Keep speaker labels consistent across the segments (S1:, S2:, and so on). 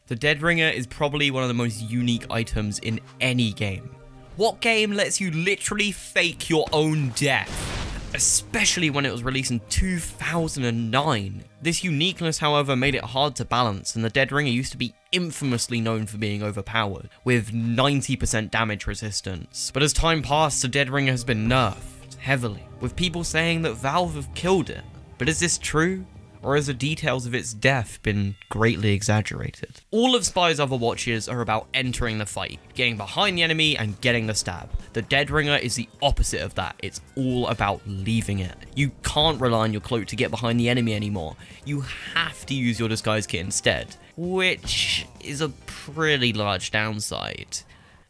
S1: The Dead Ringer is probably one of the most unique items in any game. What game lets you literally fake your own death? Especially when it was released in 2009. This uniqueness, however, made it hard to balance, and the Dead Ringer used to be infamously known for being overpowered, with 90% damage resistance. But as time passed, the Dead Ringer has been nerfed heavily, with people saying that Valve have killed it. But is this true? Or has the details of its death been greatly exaggerated? All of Spy's other watches are about entering the fight, getting behind the enemy and getting the stab. The Dead Ringer is the opposite of that. It's all about leaving it. You can't rely on your cloak to get behind the enemy anymore. You have to use your disguise kit instead, which is a pretty large downside.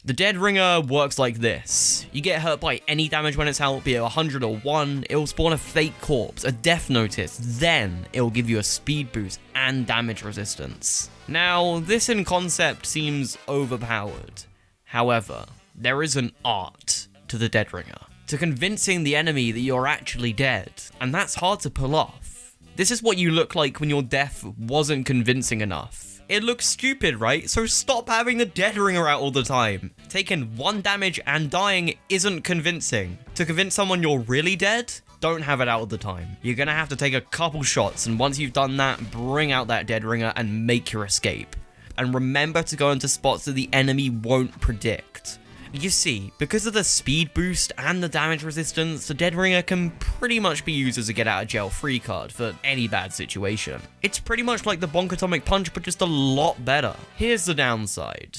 S1: The Dead Ringer works like this. You get hurt by any damage when it's out, be it 100 or 1, it will spawn a fake corpse, a death notice, then it will give you a speed boost and damage resistance. Now, this in concept seems overpowered. However, there is an art to the Dead Ringer, to convincing the enemy that you're actually dead, and that's hard to pull off. This is what you look like when your death wasn't convincing enough. It looks stupid, right? So stop having the Dead Ringer out all the time. Taking 1 damage and dying isn't convincing. To convince someone you're really dead, don't have it out all the time. You're gonna have to take a couple shots, and once you've done that, bring out that Dead Ringer and make your escape. And remember to go into spots that the enemy won't predict. You see, because of the speed boost and the damage resistance, the Dead Ringer can pretty much be used as a get out of jail free card for any bad situation. It's pretty much like the Bonk Atomic Punch, but just a lot better. Here's the downside.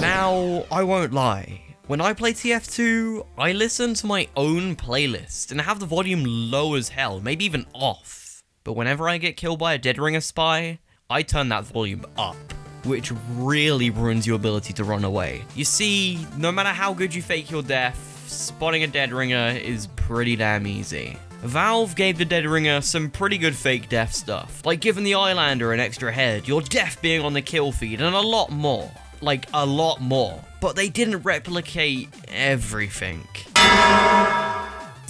S1: Now, I won't lie. When I play TF2, I listen to my own playlist and have the volume low as hell, maybe even off. But whenever I get killed by a Dead Ringer spy, I turn that volume up, which really ruins your ability to run away. You see, no matter how good you fake your death, spotting a Dead Ringer is pretty damn easy. Valve gave the Dead Ringer some pretty good fake death stuff, like giving the Islander an extra head, your death being on the kill feed, and a lot more. Like, a lot more. But they didn't replicate everything.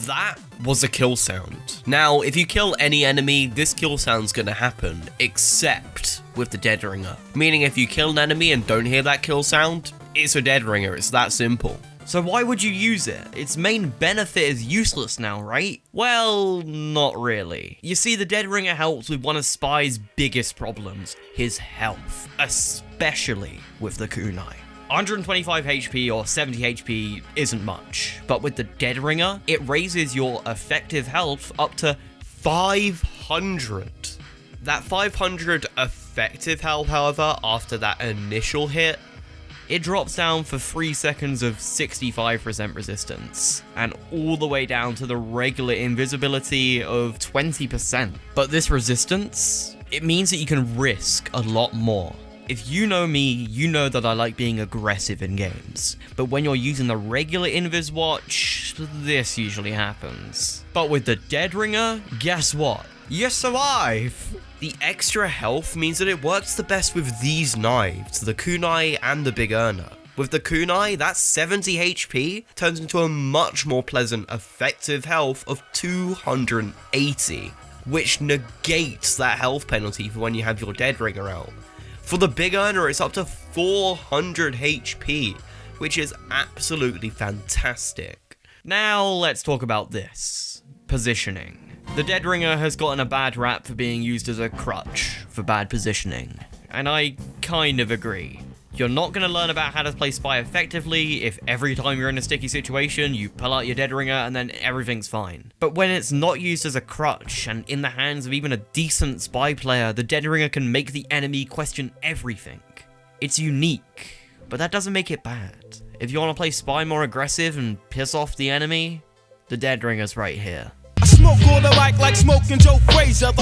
S1: That was a kill sound. Now, if you kill any enemy, this kill sound's gonna happen, except with the Dead Ringer. Meaning if you kill an enemy and don't hear that kill sound, it's a Dead Ringer, it's that simple. So why would you use it? Its main benefit is useless now, right? Well, not really. You see, the Dead Ringer helps with one of Spy's biggest problems, his health, especially with the kunai. 125 HP or 70 HP isn't much, but with the Dead Ringer, it raises your effective health up to 500. That 500 effective health, however, after that initial hit, it drops down for 3 seconds of 65% resistance, and all the way down to the regular invisibility of 20%. But this resistance, it means that you can risk a lot more. If you know me, you know that I like being aggressive in games, but when you're using the regular Invis watch, this usually happens. But with the Dead Ringer, guess what? You survive! The extra health means that it works the best with these knives, the kunai and the Big Earner. With the kunai, that 70 HP turns into a much more pleasant effective health of 280, which negates that health penalty for when you have your Dead Ringer out. For the Big Earner, it's up to 400 HP, which is absolutely fantastic. Now let's talk about this. Positioning. The Dead Ringer has gotten a bad rap for being used as a crutch for bad positioning, and I kind of agree. You're not going to learn about how to play Spy effectively if every time you're in a sticky situation, you pull out your Dead Ringer and then everything's fine. But when it's not used as a crutch and in the hands of even a decent Spy player, the Dead Ringer can make the enemy question everything. It's unique, but that doesn't make it bad. If you want to play Spy more aggressive and piss off the enemy, the Dead Ringer's right here.
S2: I smoke all the like smoking Joe Frazier.